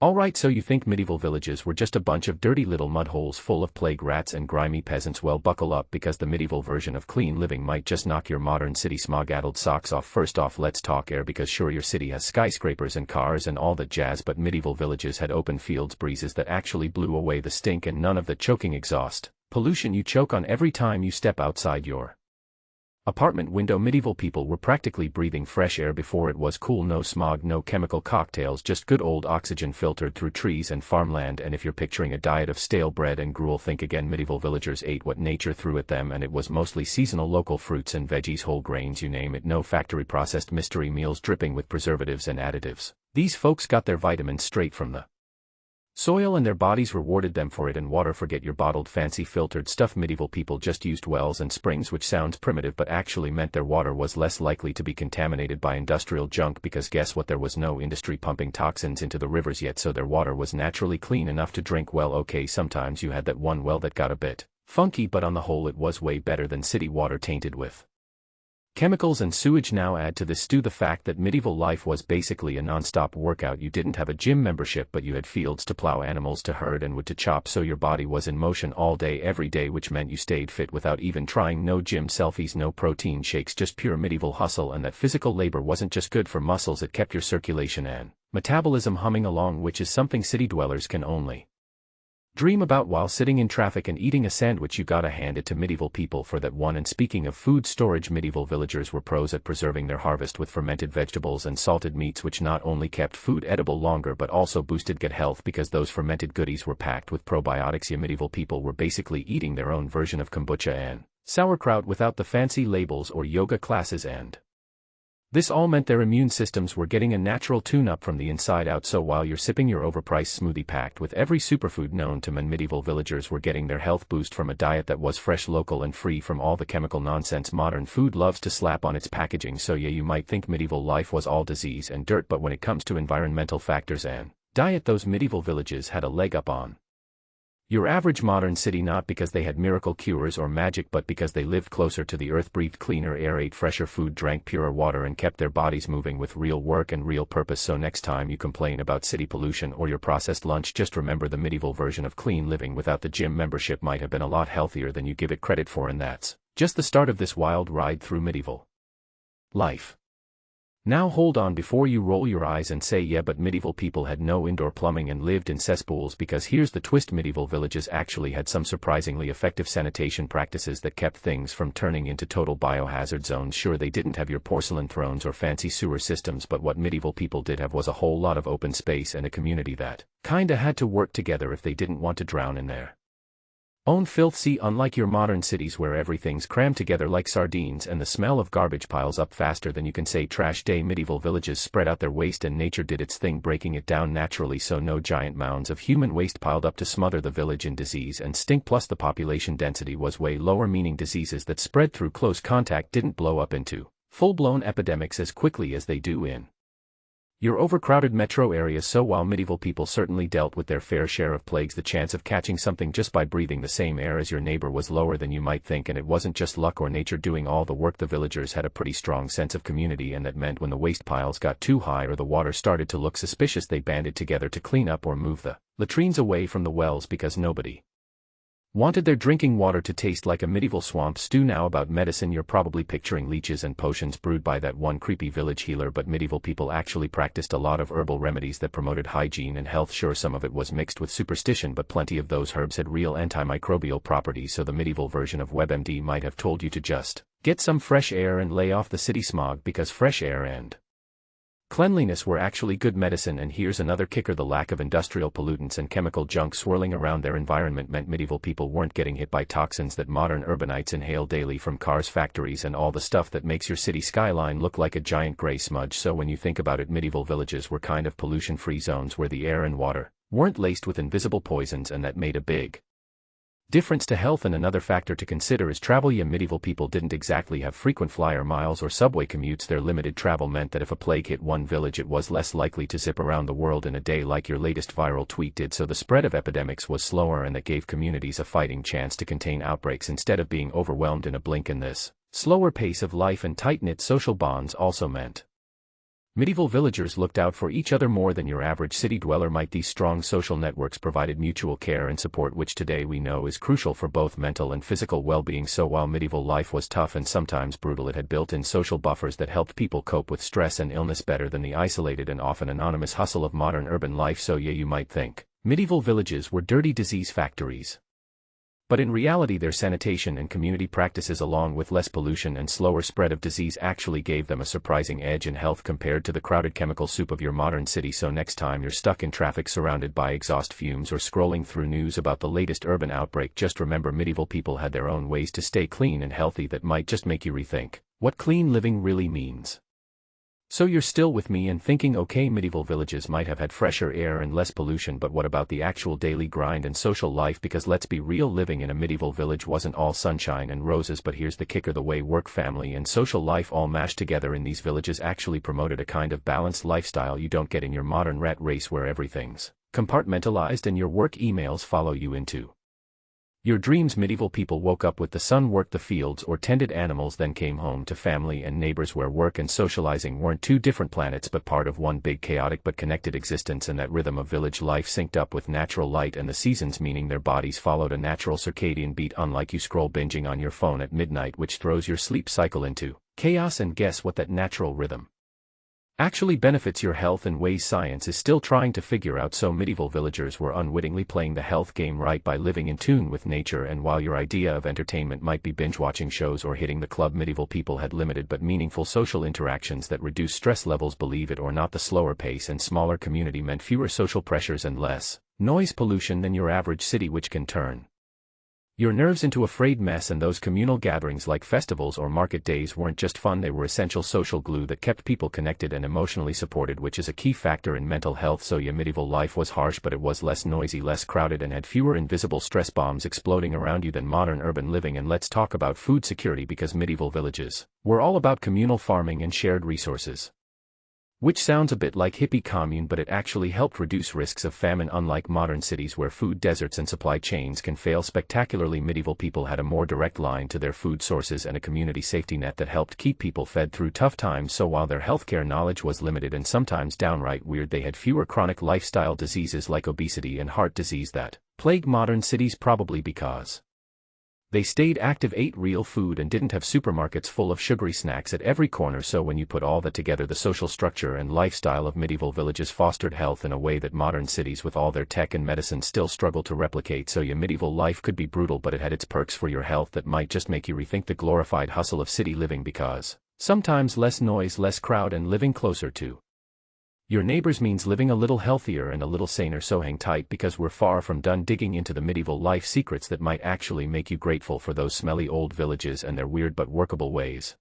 Alright, so you think medieval villages were just a bunch of dirty little mud holes full of plague rats and grimy peasants? Well, buckle up, because the medieval version of clean living might just knock your modern city smog-addled socks off. First off, let's talk air, because sure, your city has skyscrapers and cars and all that jazz, but medieval villages had open fields, breezes that actually blew away the stink, and none of the choking exhaust pollution you choke on every time you step outside your apartment window. Medieval people were practically breathing fresh air before it was cool. No smog, no chemical cocktails, just good old oxygen filtered through trees and farmland. And if you're picturing a diet of stale bread and gruel, think again. Medieval villagers ate what nature threw at them, and it was mostly seasonal local fruits and veggies, whole grains, you name it. No factory processed mystery meals dripping with preservatives and additives. These folks got their vitamins straight from the soil, and their bodies rewarded them for it. And water, forget your bottled fancy filtered stuff. Medieval people just used wells and springs, which sounds primitive but actually meant their water was less likely to be contaminated by industrial junk, because guess what, there was no industry pumping toxins into the rivers yet, so their water was naturally clean enough to drink. Well, okay, sometimes you had that one well that got a bit funky, but on the whole it was way better than city water tainted with chemicals and sewage. Now add to this stew the fact that medieval life was basically a non-stop workout. You didn't have a gym membership, but you had fields to plow, animals to herd, and wood to chop, so your body was in motion all day every day, which meant you stayed fit without even trying. No gym selfies, no protein shakes, just pure medieval hustle. And that physical labor wasn't just good for muscles, it kept your circulation and metabolism humming along, which is something city dwellers can only dream about while sitting in traffic and eating a sandwich. You gotta hand it to medieval people for that one. And speaking of food storage, medieval villagers were pros at preserving their harvest with fermented vegetables and salted meats, which not only kept food edible longer but also boosted gut health, because those fermented goodies were packed with probiotics. Yeah, medieval people were basically eating their own version of kombucha and sauerkraut without the fancy labels or yoga classes, and this all meant their immune systems were getting a natural tune-up from the inside out. So while you're sipping your overpriced smoothie packed with every superfood known to man, medieval villagers were getting their health boost from a diet that was fresh, local, and free from all the chemical nonsense modern food loves to slap on its packaging. So yeah, you might think medieval life was all disease and dirt, but when it comes to environmental factors and diet, those medieval villages had a leg up on your average modern city, not because they had miracle cures or magic, but because they lived closer to the earth, breathed cleaner air, ate fresher food, drank purer water, and kept their bodies moving with real work and real purpose. So next time you complain about city pollution or your processed lunch, just remember the medieval version of clean living without the gym membership might have been a lot healthier than you give it credit for. And that's just the start of this wild ride through medieval life. Now hold on before you roll your eyes and say, yeah, but medieval people had no indoor plumbing and lived in cesspools, because here's the twist: medieval villages actually had some surprisingly effective sanitation practices that kept things from turning into total biohazard zones. Sure, they didn't have your porcelain thrones or fancy sewer systems, but what medieval people did have was a whole lot of open space and a community that kinda had to work together if they didn't want to drown in their own filth. See, unlike your modern cities where everything's crammed together like sardines and the smell of garbage piles up faster than you can say trash day, medieval villages spread out their waste and nature did its thing, breaking it down naturally, so no giant mounds of human waste piled up to smother the village in disease and stink. Plus the population density was way lower, meaning diseases that spread through close contact didn't blow up into full-blown epidemics as quickly as they do in your overcrowded metro areas. So while medieval people certainly dealt with their fair share of plagues, the chance of catching something just by breathing the same air as your neighbor was lower than you might think. And it wasn't just luck or nature doing all the work. The villagers had a pretty strong sense of community, and that meant when the waste piles got too high or the water started to look suspicious, they banded together to clean up or move the latrines away from the wells, because nobody wanted their drinking water to taste like a medieval swamp stew. Now about medicine, you're probably picturing leeches and potions brewed by that one creepy village healer, but medieval people actually practiced a lot of herbal remedies that promoted hygiene and health. Sure, some of it was mixed with superstition, but plenty of those herbs had real antimicrobial properties, so the medieval version of WebMD might have told you to just get some fresh air and lay off the city smog, because fresh air and cleanliness were actually good medicine. And here's another kicker: the lack of industrial pollutants and chemical junk swirling around their environment meant medieval people weren't getting hit by toxins that modern urbanites inhale daily from cars, factories, and all the stuff that makes your city skyline look like a giant gray smudge. So when you think about it, medieval villages were kind of pollution-free zones where the air and water weren't laced with invisible poisons, and that made a big difference to health. And another factor to consider is travel. Yeah, medieval people didn't exactly have frequent flyer miles or subway commutes. Their limited travel meant that if a plague hit one village, it was less likely to zip around the world in a day like your latest viral tweet did. So the spread of epidemics was slower, and that gave communities a fighting chance to contain outbreaks instead of being overwhelmed in a blink. And this slower pace of life and tight-knit social bonds also meant Medieval villagers looked out for each other more than your average city dweller might. These strong social networks provided mutual care and support, which today we know is crucial for both mental and physical well-being. So while medieval life was tough and sometimes brutal, it had built-in social buffers that helped people cope with stress and illness better than the isolated and often anonymous hustle of modern urban life. So yeah, you might think medieval villages were dirty disease factories. But in reality, their sanitation and community practices, along with less pollution and slower spread of disease, actually gave them a surprising edge in health compared to the crowded chemical soup of your modern city. So next time you're stuck in traffic surrounded by exhaust fumes or scrolling through news about the latest urban outbreak, just remember medieval people had their own ways to stay clean and healthy that might just make you rethink what clean living really means. So you're still with me and thinking, okay, medieval villages might have had fresher air and less pollution, but what about the actual daily grind and social life? Because let's be real, living in a medieval village wasn't all sunshine and roses. But here's the kicker: the way work, family, and social life all mashed together in these villages actually promoted a kind of balanced lifestyle you don't get in your modern rat race, where everything's compartmentalized and your work emails follow you into your dreams. Medieval people woke up with the sun, worked the fields or tended animals, then came home to family and neighbors, where work and socializing weren't two different planets but part of one big chaotic but connected existence. And that rhythm of village life synced up with natural light and the seasons, meaning their bodies followed a natural circadian beat, unlike you scroll binging on your phone at midnight, which throws your sleep cycle into chaos. And guess what? That natural rhythm actually benefits your health in ways science is still trying to figure out. So medieval villagers were unwittingly playing the health game right by living in tune with nature. And while your idea of entertainment might be binge-watching shows or hitting the club, medieval people had limited but meaningful social interactions that reduce stress levels. Believe it or not, the slower pace and smaller community meant fewer social pressures and less noise pollution than your average city, which can turn your nerves into a frayed mess. And those communal gatherings like festivals or market days weren't just fun, they were essential social glue that kept people connected and emotionally supported, which is a key factor in mental health. So yeah, medieval life was harsh, but it was less noisy, less crowded, and had fewer invisible stress bombs exploding around you than modern urban living. And let's talk about food security, because medieval villages were all about communal farming and shared resources. Which sounds a bit like hippie commune, but it actually helped reduce risks of famine, unlike modern cities where food deserts and supply chains can fail spectacularly. Medieval people had a more direct line to their food sources and a community safety net that helped keep people fed through tough times. So while their healthcare knowledge was limited and sometimes downright weird, they had fewer chronic lifestyle diseases like obesity and heart disease that plague modern cities, probably because they stayed active, ate real food, and didn't have supermarkets full of sugary snacks at every corner. So when you put all that together, the social structure and lifestyle of medieval villages fostered health in a way that modern cities with all their tech and medicine still struggle to replicate. So your medieval life could be brutal, but it had its perks for your health that might just make you rethink the glorified hustle of city living, because sometimes less noise, less crowd, and living closer to your neighbors means living a little healthier and a little saner. So hang tight, because we're far from done digging into the medieval life secrets that might actually make you grateful for those smelly old villages and their weird but workable ways.